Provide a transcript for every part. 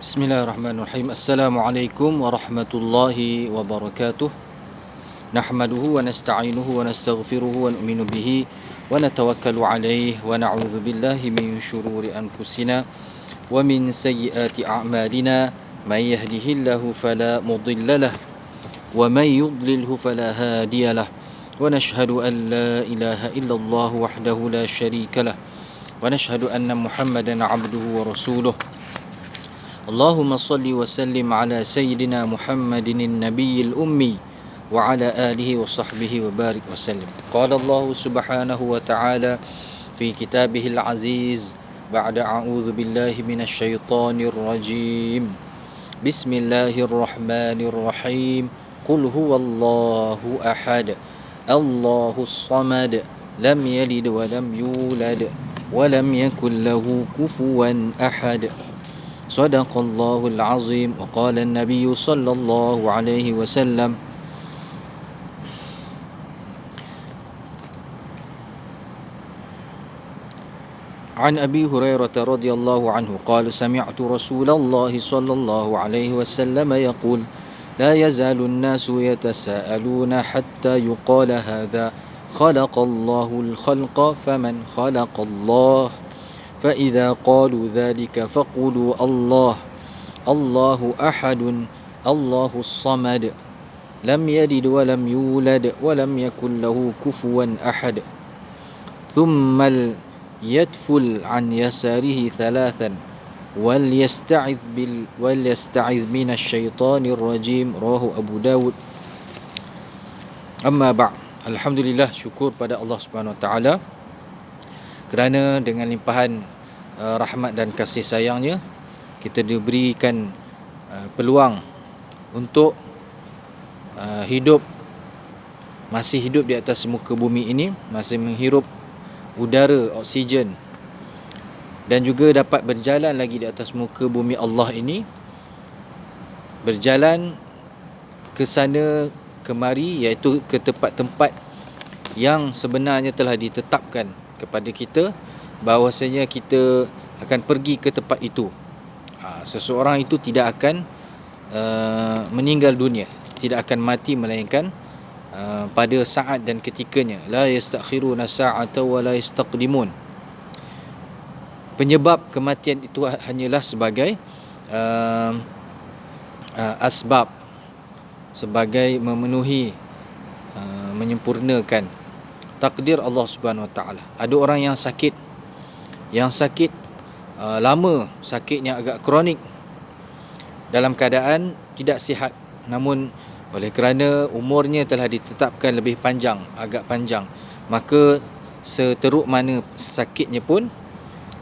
Bismillahirrahmanirrahim. Assalamualaikum warahmatullahi wabarakatuh. Nahmaduhu wa nasta'inuhu wa nastaghfiruhu wa nu'minu bihi wa natawakkalu alayhi wa na'udzu billahi min shururi anfusina wa min sayyiati a'malina. Man yahdihillahu fala mudilla lahu wa man yudlilhu fala hadiya lahu. Wa nashhadu an la ilaha illallah wahdahu la syarika lahu wa nashhadu anna Muhammadan 'abduhu wa rasuluh. Allahumma salli wa sallim ala sayyidina Muhammadin nabiyil ummi wa ala alihi wa sahbihi wa barik wa sallim. Qala Allah subhanahu wa ta'ala fi kitabihil aziz ba'da a'udzu billahi minasy syaithanir rajim. Bismillahirrahmanirrahim. Qul huwallahu ahad. Allahus samad. Lam yalid wa lam yulad wa lam yakul lahu kufuwan ahad. Sadaqallahul azim. Wa qala an-nabiy sallallahu alaihi wasallam An Abi Hurairah radhiyallahu anhu qala sami'tu Rasulullah sallallahu alaihi wasallam yaqul la yazalu an-nasu yatasaaluna hatta yuqala hadha khalaqallahu al-khalqa faman khalaqallah. فإذا قالوا ذلك فقولوا الله أحد الله الصمد لم يلد ولم يولد ولم يكن له كفوا أحد ثم يتفل عن يساره ثلاثا وليستعذ من الشيطان الرجيم. رواه أبو داود. أما بعد. Alhamdulillah, syukur pada Allah Subhanahu Wa Taala kerana dengan limpahan rahmat dan kasih sayangnya kita diberikan peluang untuk masih hidup di atas muka bumi ini, masih menghirup udara oksigen dan juga dapat berjalan lagi di atas muka bumi Allah ini, berjalan ke sana kemari, iaitu ke tempat-tempat yang sebenarnya telah ditetapkan kepada kita bahawasanya kita akan pergi ke tempat itu. Seseorang itu tidak akan meninggal dunia, tidak akan mati melainkan pada saat dan ketikanya. La yastakhiruna sa'ata wa la yastaqdimun. Penyebab kematian itu hanyalah sebagai asbab, sebagai memenuhi, menyempurnakan takdir Allah Subhanahu Wa Taala. Ada orang yang sakit lama, sakitnya agak kronik, dalam keadaan tidak sihat, namun oleh kerana umurnya telah ditetapkan lebih panjang, agak panjang, maka seteruk mana sakitnya pun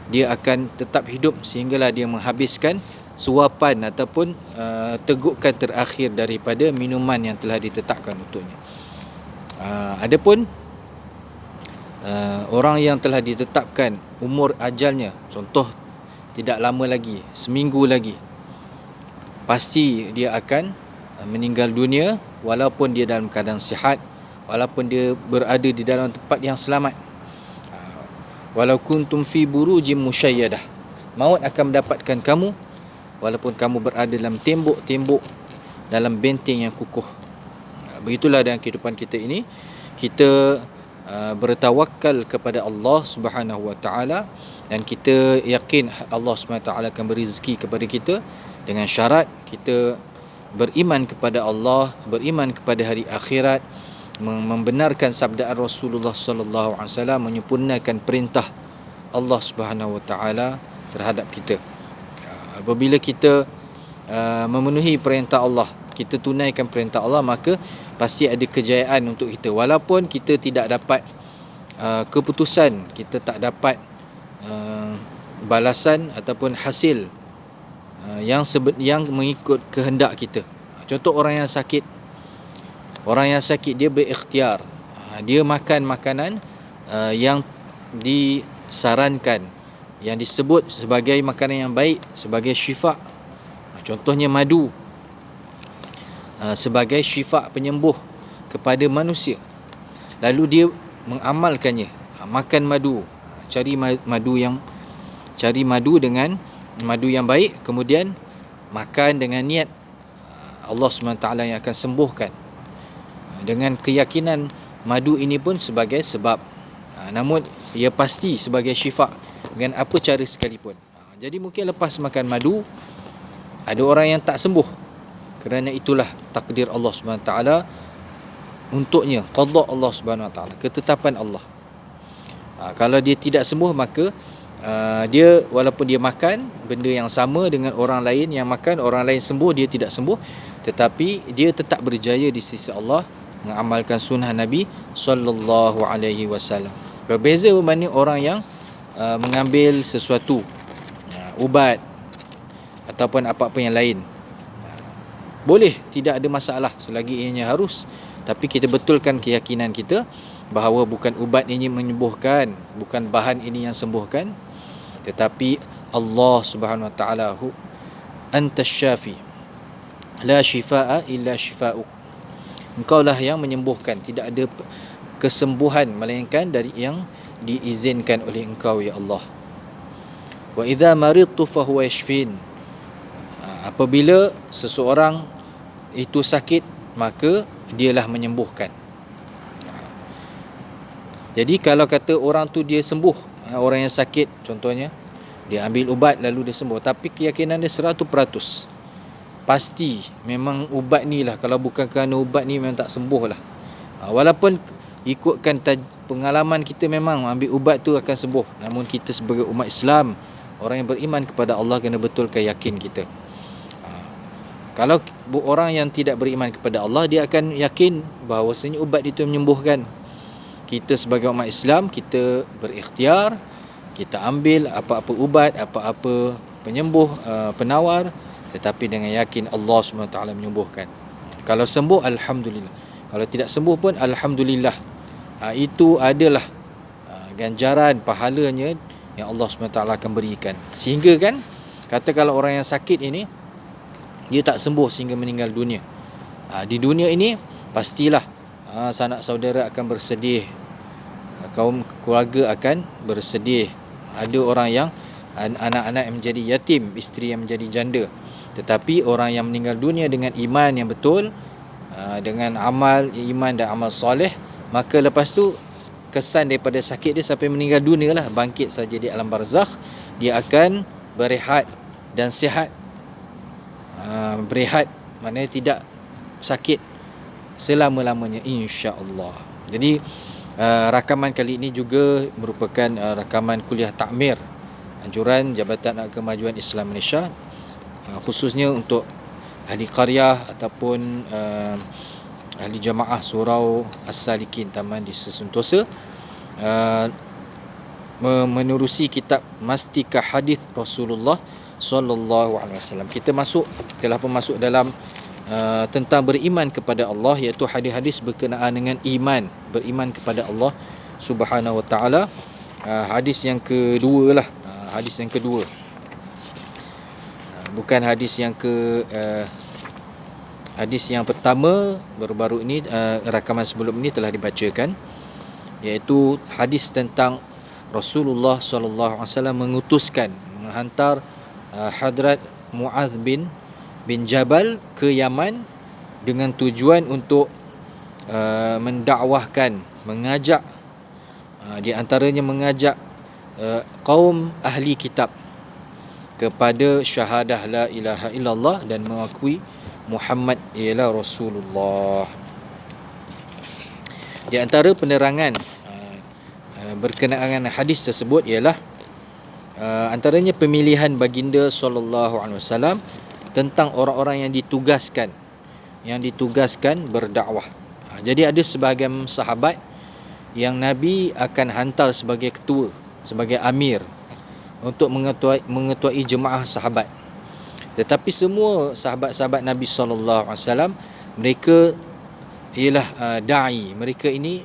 dia akan tetap hidup sehinggalah dia menghabiskan suapan ataupun tegukan terakhir daripada minuman yang telah ditetapkan untuknya. Adapun orang yang telah ditetapkan umur ajalnya, contoh tidak lama lagi, seminggu lagi, pasti dia akan meninggal dunia walaupun dia dalam keadaan sihat, walaupun dia berada di dalam tempat yang selamat. Walau kuntum fi burujim musyayyadah, maut akan mendapatkan kamu walaupun kamu berada dalam tembok-tembok, dalam benteng yang kukuh. Begitulah dalam kehidupan kita ini, kita bertawakal kepada Allah Subhanahu Wa Taala dan kita yakin Allah Subhanahu Wa Taala akan beri rezeki kepada kita, dengan syarat kita beriman kepada Allah, beriman kepada hari akhirat, membenarkan sabda Rasulullah sallallahu alaihi wasallam, menyempurnakan perintah Allah Subhanahu Wa Taala terhadap kita. Apabila kita memenuhi perintah Allah, kita tunaikan perintah Allah, maka pasti ada kejayaan untuk kita. Walaupun kita tidak dapat keputusan, kita tak dapat balasan ataupun hasil yang mengikut kehendak kita. Contoh orang yang sakit dia berikhtiar, dia makan makanan yang disarankan, yang disebut sebagai makanan yang baik, sebagai syifa. Contohnya madu, sebagai syifa, penyembuh kepada manusia. Lalu dia mengamalkannya, makan madu, cari madu dengan madu yang baik, kemudian makan dengan niat Allah SWT yang akan sembuhkan. Dengan keyakinan madu ini pun sebagai sebab, namun ia pasti sebagai syifa dengan apa cara sekalipun. Jadi mungkin lepas makan madu ada orang yang tak sembuh, kerana itulah takdir Allah SWT untuknya, qada Allah SWT, ketetapan Allah. Kalau dia tidak sembuh, maka dia walaupun dia makan benda yang sama dengan orang lain yang makan, orang lain sembuh, dia tidak sembuh, tetapi dia tetap berjaya di sisi Allah mengamalkan sunnah Nabi sallallahu alaihi wasallam. Berbeza berbanding orang yang mengambil sesuatu, ubat ataupun apa-apa yang lain. Boleh, tidak ada masalah selagi ianya harus, tapi kita betulkan keyakinan kita bahawa bukan ubat ini menyembuhkan, bukan bahan ini yang sembuhkan, tetapi Allah Subhanahu wa taala antas syafi la shifaa illa shifaa'uk. Engkau lah yang menyembuhkan, tidak ada kesembuhan melainkan dari yang diizinkan oleh Engkau ya Allah. Wa idza maridtu fa huwa yashfin. Apabila seseorang itu sakit, maka dialah menyembuhkan. Jadi kalau kata orang tu dia sembuh, orang yang sakit contohnya, dia ambil ubat lalu dia sembuh, tapi keyakinan dia 100%, pasti memang ubat ni lah, kalau bukan kerana ubat ni memang tak sembuh lah. Walaupun ikutkan pengalaman kita memang ambil ubat tu akan sembuh, namun kita sebagai umat Islam, orang yang beriman kepada Allah, kena betulkan yakin kita. Kalau orang yang tidak beriman kepada Allah, dia akan yakin bahawasanya ubat itu menyembuhkan. Kita sebagai umat Islam, kita berikhtiar, kita ambil apa-apa ubat, apa-apa penyembuh, penawar, tetapi dengan yakin Allah SWT menyembuhkan. Kalau sembuh, alhamdulillah. Kalau tidak sembuh pun, alhamdulillah. Itu adalah ganjaran pahalanya yang Allah SWT akan berikan. Sehingga kan, kata kalau orang yang sakit ini, dia tak sembuh sehingga meninggal dunia. Di dunia ini, pastilah sanak saudara akan bersedih, kaum keluarga akan bersedih. Ada orang yang anak-anak yang menjadi yatim, isteri yang menjadi janda. Tetapi orang yang meninggal dunia dengan iman yang betul, dengan amal iman dan amal soleh, maka lepas tu kesan daripada sakit dia sampai meninggal dunia lah, bangkit saja di alam barzakh, dia akan berehat dan sihat. Berehat maknanya tidak sakit selama-lamanya, insya-Allah. Jadi rakaman kali ini juga merupakan rakaman kuliah takmir anjuran Jabatan Kemajuan Islam Malaysia, khususnya untuk ahli qaryah ataupun ahli jamaah surau As-Salikin Taman di Sesentosa, menerusi kitab Mastika Hadis Rasulullah sallallahu alaihi wasallam. Kita telah pun masuk dalam tentang beriman kepada Allah, iaitu hadis-hadis berkenaan dengan iman, beriman kepada Allah Subhanahu wa taala. Hadis yang kedua lah, hadis yang kedua, bukan hadis yang hadis yang pertama baru-baru ini, rakaman sebelum ini telah dibacakan, iaitu hadis tentang Rasulullah sallallahu alaihi wasallam mengutuskan, menghantar Hadrat Mu'adz bin Jabal ke Yaman dengan tujuan untuk mendakwahkan, mengajak, di antaranya mengajak kaum ahli kitab kepada syahadah la ilaha illallah dan mengakui Muhammad ialah Rasulullah. Di antara penerangan berkenaan hadis tersebut ialah antaranya pemilihan baginda sallallahu alaihi wasallam tentang orang-orang yang ditugaskan berdakwah. Jadi ada sebahagian sahabat yang Nabi akan hantar sebagai ketua, sebagai amir untuk mengetuai jemaah sahabat. Tetapi semua sahabat-sahabat Nabi sallallahu alaihi wasallam, mereka ialah dai, mereka ini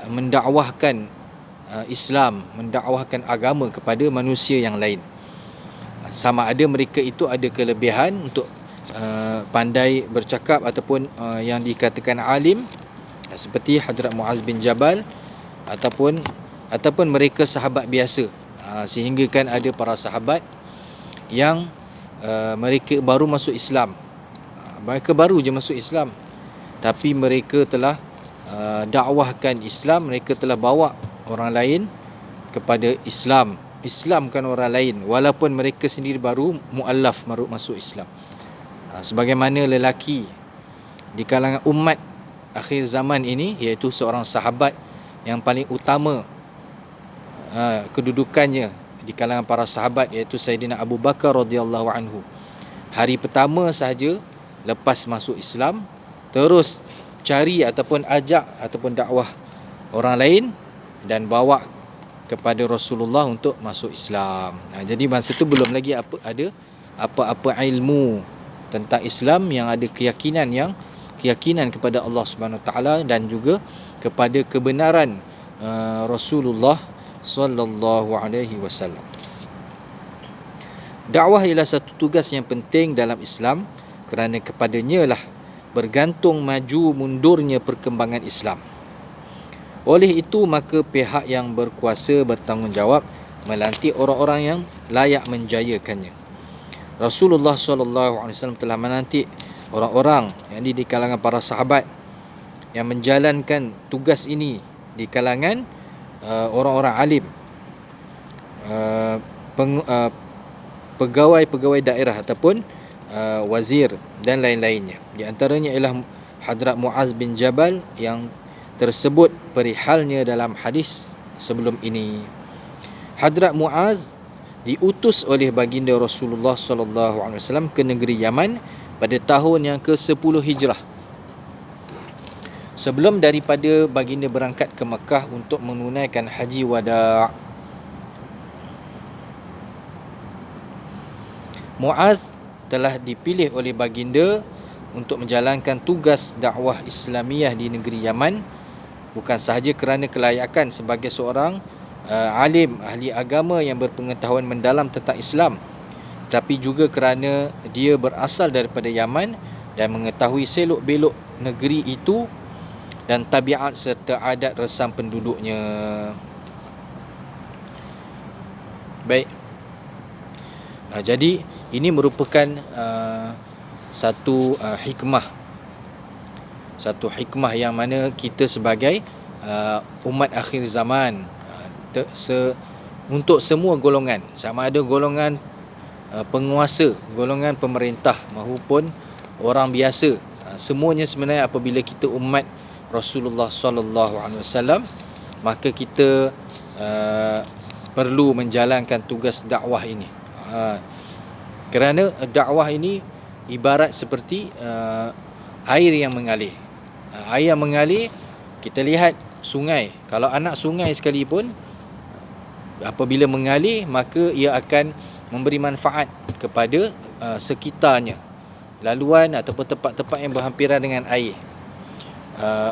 mendakwahkan Islam, mendakwahkan agama kepada manusia yang lain. Sama ada mereka itu ada kelebihan untuk pandai bercakap ataupun yang dikatakan alim, seperti Hadrat Mu'adz bin Jabal, ataupun mereka sahabat biasa, sehingga kan ada para sahabat yang mereka baru masuk Islam. Mereka baru je masuk Islam, tapi mereka telah dakwahkan Islam, mereka telah bawa orang lain kepada Islam, Islamkan orang lain, walaupun mereka sendiri baru muallaf, baru masuk Islam. Sebagaimana lelaki di kalangan umat akhir zaman ini, iaitu seorang sahabat yang paling utama kedudukannya di kalangan para sahabat, iaitu Sayyidina Abu Bakar radhiyallahu anhu. Hari pertama sahaja lepas masuk Islam, terus cari ataupun ajak ataupun dakwah orang lain dan bawa kepada Rasulullah untuk masuk Islam. Jadi masa tu belum lagi ada apa-apa ilmu tentang Islam, yang ada keyakinan kepada Allah Subhanahu Wa Taala dan juga kepada kebenaran Rasulullah sallallahu alaihi wasallam. Dakwah ialah satu tugas yang penting dalam Islam, kerana kepadanya lah bergantung maju mundurnya perkembangan Islam. Oleh itu, maka pihak yang berkuasa bertanggungjawab melantik orang-orang yang layak menjayakannya. Rasulullah SAW telah melantik orang-orang yang di kalangan para sahabat yang menjalankan tugas ini di kalangan orang-orang alim, pegawai-pegawai daerah ataupun wazir dan lain-lainnya. Di antaranya ialah Hadrat Muaz bin Jabal yang tersebut perihalnya dalam hadis sebelum ini. Hadrat Muaz diutus oleh baginda Rasulullah SAW ke negeri Yaman pada tahun yang ke-10 Hijrah, sebelum daripada baginda berangkat ke Mekah untuk menunaikan haji wada'. Muaz telah dipilih oleh baginda untuk menjalankan tugas dakwah Islamiyah di negeri Yaman, bukan sahaja kerana kelayakan sebagai seorang alim, ahli agama yang berpengetahuan mendalam tentang Islam, tapi juga kerana dia berasal daripada Yaman dan mengetahui selok-belok negeri itu dan tabiat serta adat resam penduduknya. Baik. Jadi ini merupakan satu hikmah yang mana kita sebagai umat akhir zaman, untuk semua golongan, sama ada golongan penguasa, golongan pemerintah maupun orang biasa, semuanya sebenarnya apabila kita umat Rasulullah SAW, maka kita perlu menjalankan tugas dakwah ini. Kerana dakwah ini ibarat seperti air yang mengalir. Air yang mengalir, kita lihat sungai. Kalau anak sungai sekalipun, apabila mengalir, maka ia akan memberi manfaat kepada sekitarnya, laluan ataupun tempat-tempat yang berhampiran dengan air.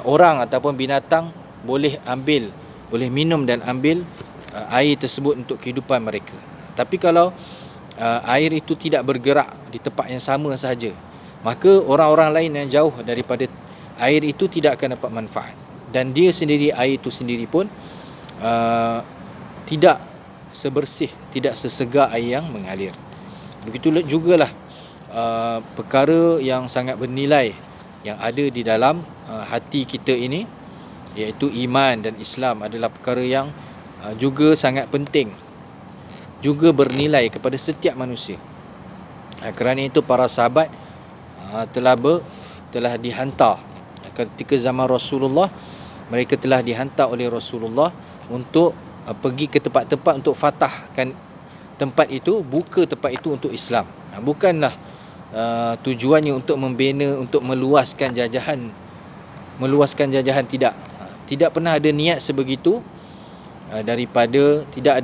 Orang ataupun binatang boleh minum dan ambil air tersebut untuk kehidupan mereka. Tapi kalau air itu tidak bergerak di tempat yang sama sahaja, maka orang-orang lain yang jauh daripada air itu tidak akan dapat manfaat, dan dia sendiri, air itu sendiri pun tidak sebersih, tidak sesegar air yang mengalir. Begitu jugalah perkara yang sangat bernilai yang ada di dalam hati kita ini, iaitu iman dan Islam, adalah perkara yang juga sangat penting, juga bernilai kepada setiap manusia. Kerana itu para sahabat telah dihantar ketika zaman Rasulullah. Mereka telah dihantar oleh Rasulullah untuk pergi ke tempat-tempat untuk fatahkan tempat itu, buka tempat itu untuk Islam. Bukanlah tujuannya untuk membina, untuk meluaskan jajahan, tidak pernah ada niat sebegitu, daripada tidak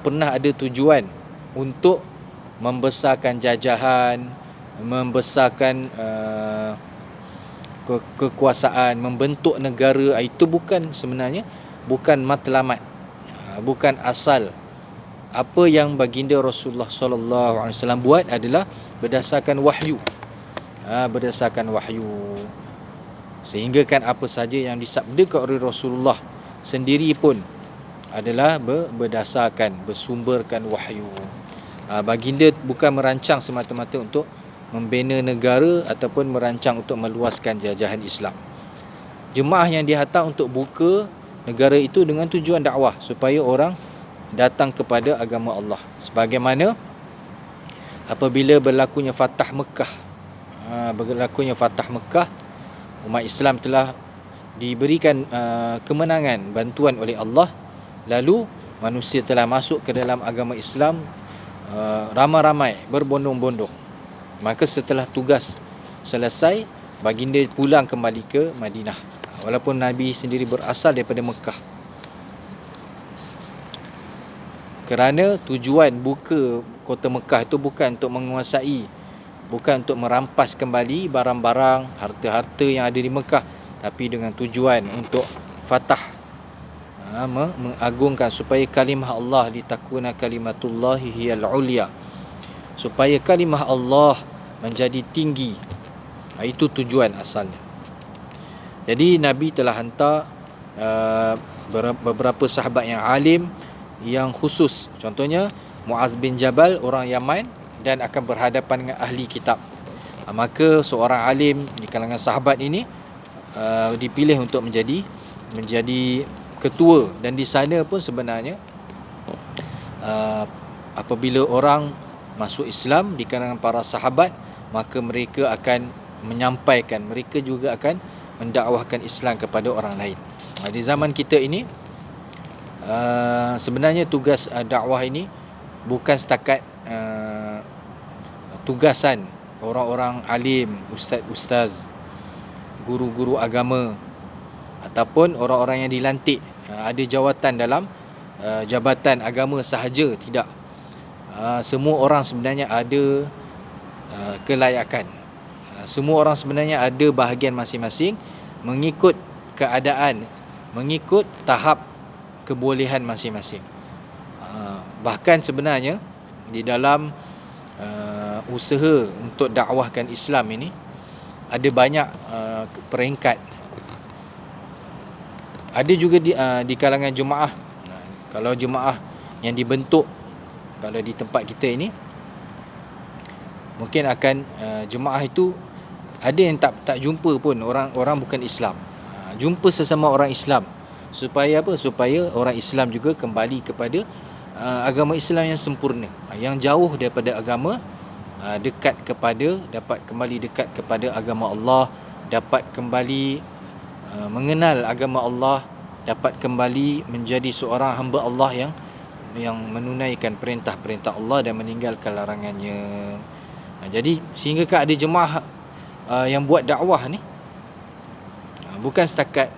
pernah ada tujuan untuk membesarkan jajahan, membesarkan kekuasaan, membentuk negara. Itu sebenarnya bukan matlamat, bukan asal. Apa yang baginda Rasulullah SAW buat adalah berdasarkan wahyu, sehingga kan apa saja yang disabdakan oleh Rasulullah sendiri pun adalah bersumberkan wahyu. Baginda bukan merancang semata-mata untuk membina negara ataupun merancang untuk meluaskan jajahan Islam. Jemaah yang dihantar untuk buka negara itu dengan tujuan dakwah, supaya orang datang kepada agama Allah. Sebagaimana apabila berlakunya Fatah Mekah, umat Islam telah diberikan kemenangan, bantuan oleh Allah, lalu manusia telah masuk ke dalam agama Islam ramai-ramai, berbondong-bondong. Maka setelah tugas selesai, baginda pulang kembali ke Madinah, walaupun Nabi sendiri berasal daripada Mekah. Kerana tujuan buka kota Mekah itu bukan untuk menguasai, bukan untuk merampas kembali barang-barang, harta-harta yang ada di Mekah, tapi dengan tujuan untuk fatah, mengagungkan supaya kalimah Allah, litakuna kalimatullahi hiyal ulia, supaya kalimah Allah menjadi tinggi. Itu tujuan asalnya. Jadi Nabi telah hantar beberapa sahabat yang alim, yang khusus. Contohnya Muaz bin Jabal, orang Yaman, dan akan berhadapan dengan ahli kitab. Maka seorang alim di kalangan sahabat ini dipilih untuk menjadi ketua. Dan di sana pun sebenarnya apabila orang masuk Islam di kalangan para sahabat, maka mereka akan menyampaikan, mereka juga akan mendakwahkan Islam kepada orang lain. Di zaman kita ini sebenarnya tugas dakwah ini bukan setakat tugasan orang-orang alim, ustaz-ustaz, guru-guru agama, ataupun orang-orang yang dilantik ada jawatan dalam jabatan agama sahaja. Tidak. Semua orang sebenarnya ada kelayakan. Semua orang sebenarnya ada bahagian masing-masing, mengikut keadaan, mengikut tahap kebolehan masing-masing. Bahkan sebenarnya di dalam usaha untuk dakwahkan Islam ini ada banyak peringkat. Ada juga di kalangan jemaah. Kalau jemaah yang dibentuk, kalau di tempat kita ini, mungkin akan jemaah itu ada yang tak jumpa pun orang bukan Islam. Jumpa sesama orang Islam. Supaya apa? Supaya orang Islam juga kembali kepada agama Islam yang sempurna, yang jauh daripada agama, dapat kembali dekat kepada agama Allah, dapat kembali mengenal agama Allah, dapat kembali menjadi seorang hamba Allah yang menunaikan perintah-perintah Allah dan meninggalkan larangannya. Jadi sehingga ada jemaah yang buat dakwah ni bukan setakat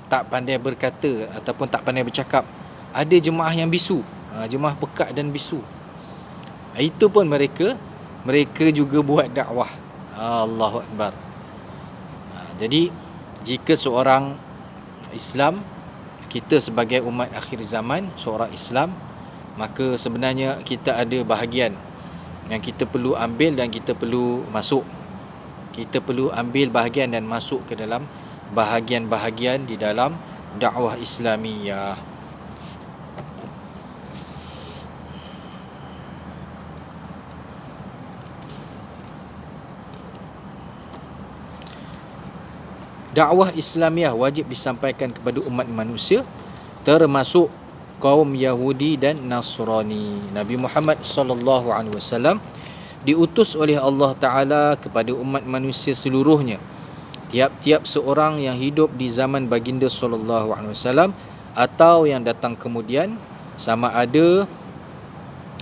tak pandai berkata ataupun tak pandai bercakap. Ada jemaah yang bisu, jemaah pekat dan bisu. Itu pun mereka juga buat dakwah. Allahu Akbar. Jadi jika seorang Islam, kita sebagai umat akhir zaman, seorang Islam, maka sebenarnya kita ada bahagian yang kita perlu ambil dan kita perlu masuk. Kita perlu ambil bahagian dan masuk ke dalam bahagian-bahagian di dalam dakwah Islamiyah. Dakwah Islamiah wajib disampaikan kepada umat manusia, termasuk kaum Yahudi dan Nasrani. Nabi Muhammad sallallahu alaihi wasallam diutus oleh Allah Taala kepada umat manusia seluruhnya. Tiap-tiap seorang yang hidup di zaman baginda sallallahu alaihi wasallam atau yang datang kemudian, sama ada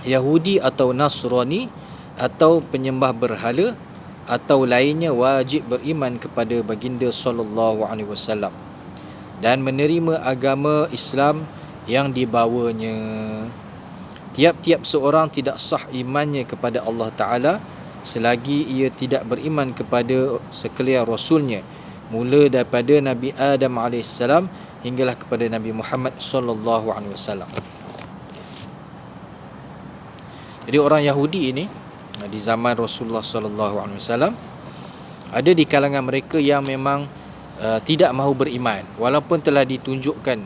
Yahudi atau Nasrani atau penyembah berhala atau lainnya, wajib beriman kepada baginda sallallahu alaihi wasallam dan menerima agama Islam yang dibawanya. Tiap-tiap seorang tidak sah imannya kepada Allah Ta'ala selagi ia tidak beriman kepada sekalian Rasulnya, mula daripada Nabi Adam AS hinggalah kepada Nabi Muhammad sallallahu alaihi wasallam. Jadi orang Yahudi ini di zaman Rasulullah sallallahu alaihi wasallam, ada di kalangan mereka yang memang tidak mahu beriman walaupun telah ditunjukkan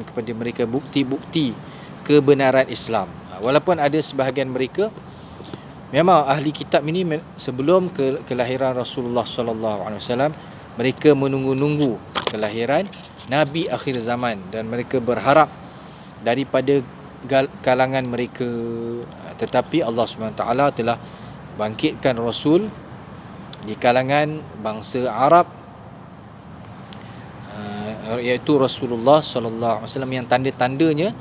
kepada mereka bukti-bukti kebenaran Islam. Walaupun ada sebahagian mereka memang ahli kitab ini sebelum kelahiran Rasulullah sallallahu alaihi wasallam, mereka menunggu-nunggu kelahiran Nabi akhir zaman dan mereka berharap daripada kalangan mereka. Tetapi Allah Subhanahu taala telah bangkitkan Rasul di kalangan bangsa Arab, iaitu Rasulullah sallallahu alaihi wasallam, yang tanda-tandanya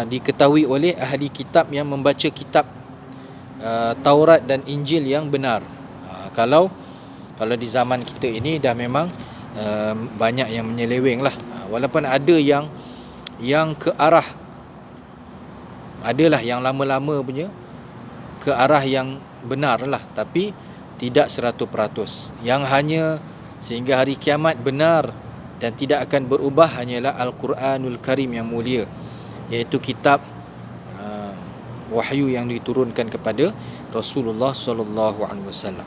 diketahui oleh ahli kitab yang membaca kitab Taurat dan Injil yang benar. Kalau di zaman kita ini dah memang banyak yang menyeleweng lah. Walaupun ada yang ke arah, adalah yang lama-lama punya ke arah yang benar lah, tapi tidak 100%. Yang hanya sehingga hari kiamat benar dan tidak akan berubah hanyalah Al-Quranul Karim yang mulia, iaitu kitab wahyu yang diturunkan kepada Rasulullah sallallahu alaihi wasallam.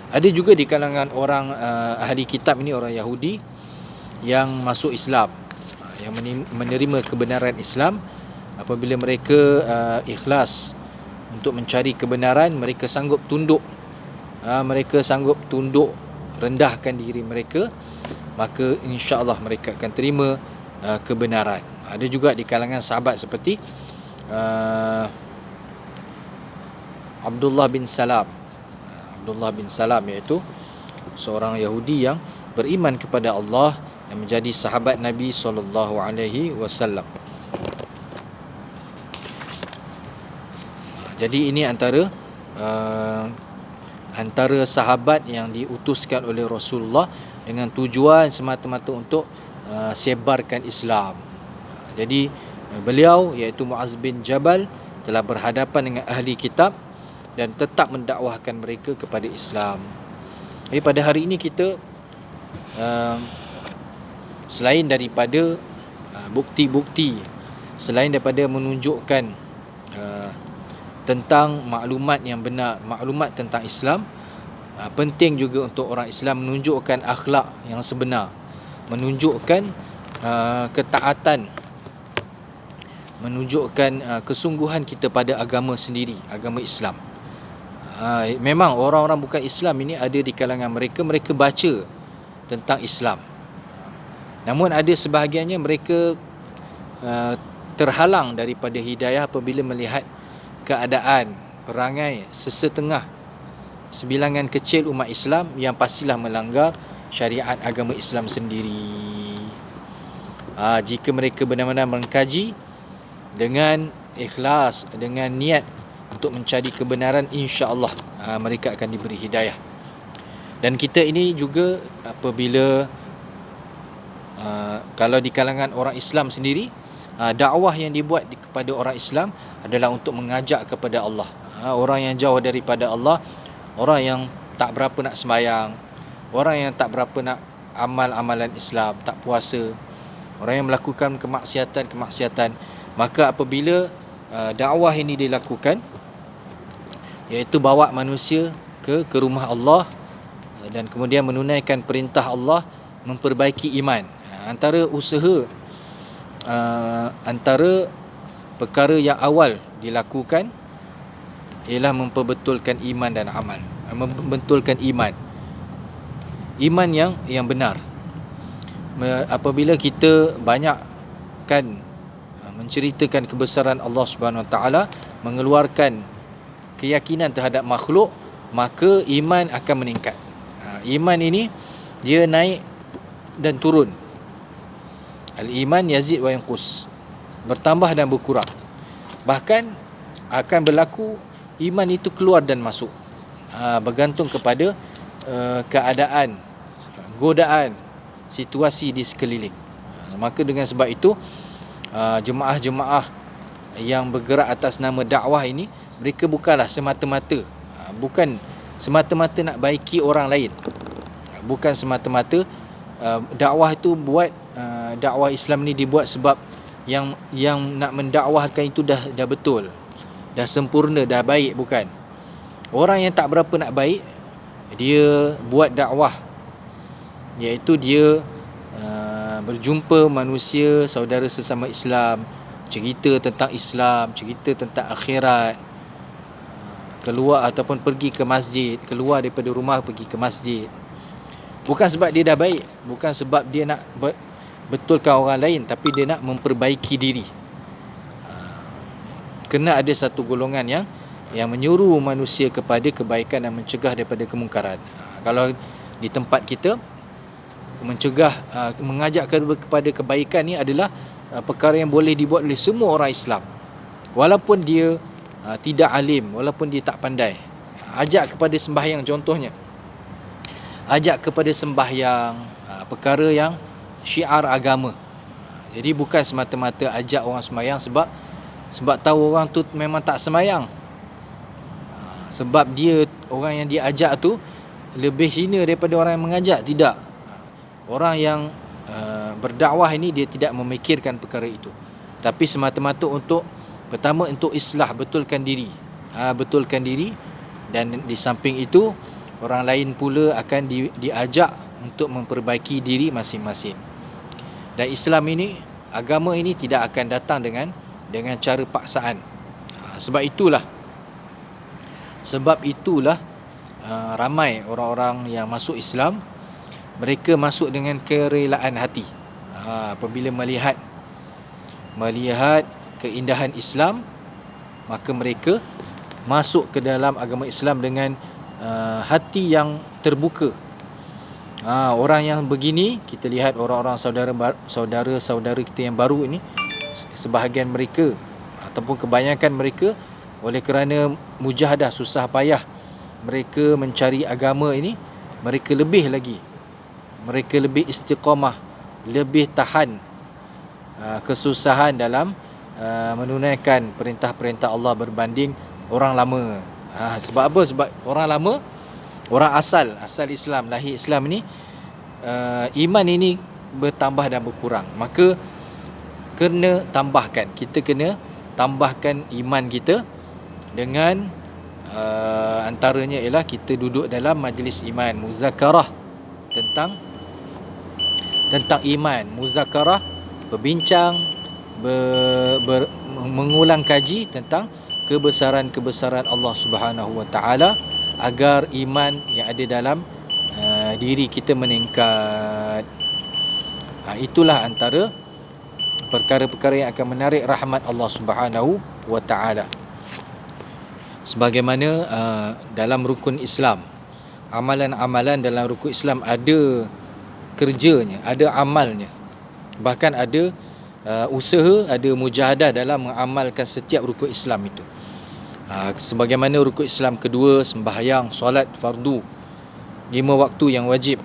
Ada juga di kalangan orang ahli kitab ini, orang Yahudi yang masuk Islam, yang menerima kebenaran Islam. Apabila mereka ikhlas untuk mencari kebenaran, mereka sanggup tunduk, rendahkan diri mereka, maka insya-Allah mereka akan terima kebenaran. Ada juga di kalangan sahabat seperti Abdullah bin Salam, iaitu seorang Yahudi yang beriman kepada Allah yang menjadi sahabat Nabi sallallahu alaihi wasallam. Jadi ini antara sahabat yang diutuskan oleh Rasulullah dengan tujuan semata-mata untuk sebarkan Islam. Jadi beliau, iaitu Muaz bin Jabal, telah berhadapan dengan ahli kitab dan tetap mendakwahkan mereka kepada Islam. Jadi pada hari ini kita selain daripada bukti-bukti, selain daripada menunjukkan tentang maklumat yang benar, maklumat tentang Islam, penting juga untuk orang Islam menunjukkan akhlak yang sebenar, menunjukkan ketaatan, menunjukkan kesungguhan kita pada agama sendiri, agama Islam. Memang orang-orang bukan Islam ini ada di kalangan mereka baca tentang Islam, namun ada sebahagiannya mereka terhalang daripada hidayah apabila melihat keadaan perangai sesetengah sebilangan kecil umat Islam yang pastilah melanggar syariat agama Islam sendiri. Jika mereka benar-benar mengkaji dengan ikhlas, dengan niat untuk mencari kebenaran, insya-Allah mereka akan diberi hidayah. Dan kita ini juga apabila kalau di kalangan orang Islam sendiri, dakwah yang dibuat kepada orang Islam adalah untuk mengajak kepada Allah. Orang yang jauh daripada Allah, orang yang tak berapa nak sembahyang, orang yang tak berapa nak amal amalan Islam, tak puasa, orang yang melakukan kemaksiatan, maka apabila dakwah ini dilakukan, iaitu bawa manusia ke rumah Allah dan kemudian menunaikan perintah Allah, memperbaiki iman. Antara usaha, antara perkara yang awal dilakukan ialah memperbetulkan iman dan amal, membetulkan iman yang benar. Apabila kita banyakkan menceritakan kebesaran Allah Subhanahu Wa Taala, mengeluarkan keyakinan terhadap makhluk, maka iman akan meningkat. Iman ini dia naik dan turun. Al-iman yazid wa yanqus, bertambah dan berkurang. Bahkan akan berlaku iman itu keluar dan masuk, bergantung kepada keadaan, godaan, situasi di sekeliling. Maka dengan sebab itu jemaah-jemaah yang bergerak atas nama dakwah ini, mereka bukan semata-mata nak baiki orang lain. Bukan semata-mata dakwah itu buat, dakwah Islam ni dibuat sebab yang nak mendakwahkan itu dah betul, dah sempurna, dah baik. Bukan. Orang yang tak berapa nak baik, dia buat dakwah, iaitu dia berjumpa manusia, saudara sesama Islam, cerita tentang Islam, cerita tentang akhirat, keluar ataupun pergi ke masjid, keluar daripada rumah pergi ke masjid. Bukan sebab dia dah baik, bukan sebab dia nak betulkan orang lain, tapi dia nak memperbaiki diri. Kena ada satu golongan yang menyuruh manusia kepada kebaikan dan mencegah daripada kemungkaran. Kalau di tempat kita, mencegah, mengajak kepada kebaikan ni adalah perkara yang boleh dibuat oleh semua orang Islam, walaupun dia tidak alim, walaupun dia tak pandai. Ajak kepada sembahyang, contohnya ajak kepada sembahyang, perkara yang syiar agama. Jadi bukan semata-mata ajak orang sembahyang sebab tahu orang tu memang tak sembahyang, sebab dia, orang yang dia ajak tu lebih hina daripada orang yang mengajak. Tidak. Orang yang berdakwah ini dia tidak memikirkan perkara itu, tapi semata-mata untuk, pertama untuk islah, betulkan diri. Betulkan diri, dan di samping itu orang lain pula akan diajak untuk memperbaiki diri masing-masing. Dan Islam ini, agama ini tidak akan datang dengan cara paksaan. Sebab itulah ramai orang-orang yang masuk Islam, mereka masuk dengan kerelaan hati. Apabila melihat keindahan Islam, maka mereka masuk ke dalam agama Islam dengan hati yang terbuka. Orang yang begini, kita lihat orang-orang saudara-saudara kita yang baru ini, sebahagian mereka ataupun kebanyakan mereka, oleh kerana mujahadah, susah payah mereka mencari agama ini, mereka lebih istiqamah, lebih tahan kesusahan dalam menunaikan perintah-perintah Allah berbanding orang lama. Sebab apa? Sebab orang lama, orang asal Islam, lahir Islam ni, iman ini bertambah dan berkurang. Maka kena tambahkan, kita kena tambahkan iman kita dengan antaranya ialah kita duduk dalam majlis iman, muzakarah tentang iman, muzakarah, berbincang, mengulang kaji tentang kebesaran-kebesaran Allah Subhanahu wa taala, agar iman yang ada dalam diri kita meningkat. Itulah antara perkara-perkara yang akan menarik rahmat Allah Subhanahu wa taala. Sebagaimana dalam rukun Islam, amalan-amalan dalam rukun Islam ada kerjanya, ada amalnya, bahkan ada usaha, ada mujahadah dalam mengamalkan setiap rukun Islam itu. Sebagaimana rukun Islam kedua, sembahyang, solat fardu 5 waktu yang wajib,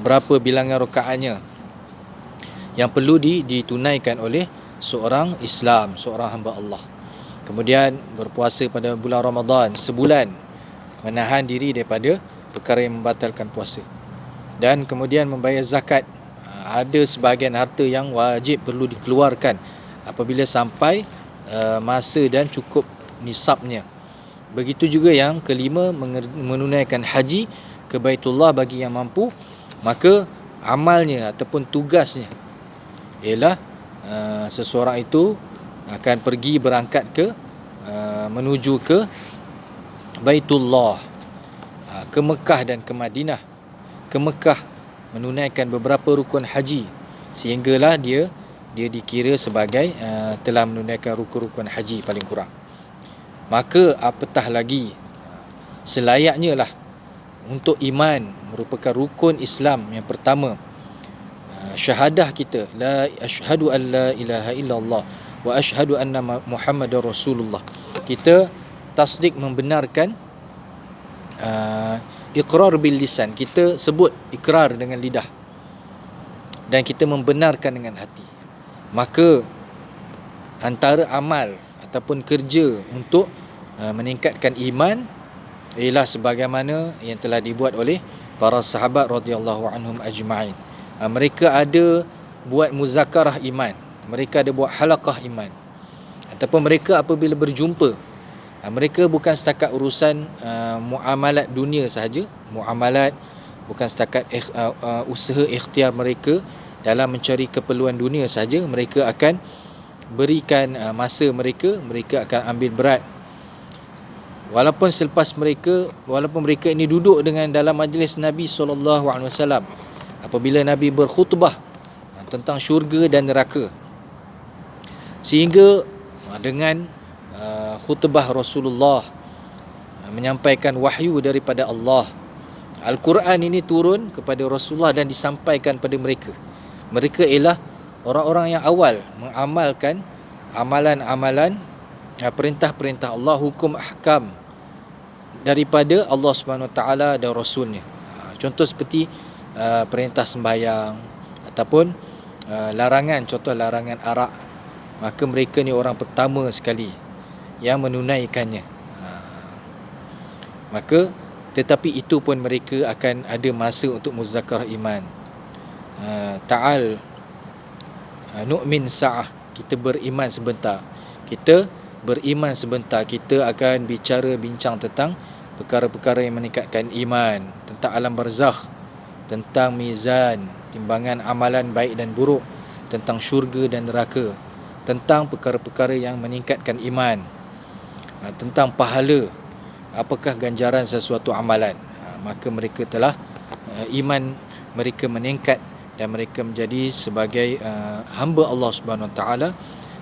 berapa bilangan rakaatnya yang perlu ditunaikan oleh seorang Islam, seorang hamba Allah. Kemudian berpuasa pada bulan Ramadan sebulan, menahan diri daripada perkara yang membatalkan puasa. Dan kemudian membayar zakat. Ada sebahagian harta yang wajib perlu dikeluarkan apabila sampai masa dan cukup nisabnya. Begitu juga yang kelima, menunaikan haji ke Baitullah bagi yang mampu. Maka amalnya ataupun tugasnya ialah seseorang itu akan pergi berangkat menuju ke Baitullah, ke Mekah dan ke Madinah. Ke Mekah menunaikan beberapa rukun haji, sehinggalah dia dikira sebagai telah menunaikan rukun-rukun haji paling kurang. Maka apatah lagi, selayaknya lah untuk iman, merupakan rukun Islam yang pertama, syahadah kita, la asyhadu an la ilaha illallah wa asyhadu anna Muhammadar Rasulullah. Kita tasdik, membenarkan, iqrar bil lisan, kita sebut ikrar dengan lidah, dan kita membenarkan dengan hati. Maka antara amal ataupun kerja untuk meningkatkan iman ialah sebagaimana yang telah dibuat oleh para sahabat radhiyallahu anhum ajma'in. Mereka ada buat muzakarah iman, mereka ada buat halaqah iman, ataupun mereka apabila berjumpa, mereka bukan setakat urusan muamalat dunia sahaja, muamalat bukan setakat usaha ikhtiar mereka dalam mencari keperluan dunia sahaja. Mereka akan berikan masa mereka, mereka akan ambil berat. Walaupun mereka ini duduk dengan dalam majlis Nabi SAW, apabila Nabi berkhutbah tentang syurga dan neraka, sehingga dengan khutbah Rasulullah menyampaikan wahyu daripada Allah, Al-Quran ini turun kepada Rasulullah dan disampaikan pada mereka. Mereka ialah orang-orang yang awal mengamalkan amalan-amalan, perintah-perintah Allah, hukum ahkam daripada Allah SWT dan Rasulnya. Contoh seperti perintah sembahyang ataupun larangan, contoh larangan arak. Maka mereka ni orang pertama sekali yang menunaikannya. Maka tetapi itu pun mereka akan ada masa untuk muzakarah iman. Ta'al nu'min sa'ah, kita beriman sebentar. Kita beriman sebentar, kita akan bincang tentang perkara-perkara yang meningkatkan iman, tentang alam barzakh, tentang mizan, timbangan amalan baik dan buruk, tentang syurga dan neraka, tentang perkara-perkara yang meningkatkan iman, tentang pahala, apakah ganjaran sesuatu amalan. Maka mereka telah iman mereka meningkat dan mereka menjadi sebagai hamba Allah Subhanahu Wa Taala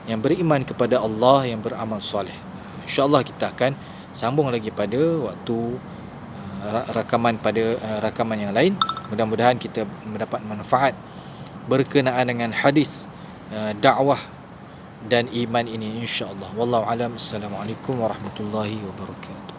yang beriman kepada Allah, yang beramal soleh. InsyaAllah kita akan sambung lagi pada waktu rakaman yang lain. Mudah-mudahan kita mendapat manfaat berkenaan dengan hadis dakwah dan iman ini, insyaAllah. Wallahu alam. Assalamualaikum warahmatullahi wabarakatuh.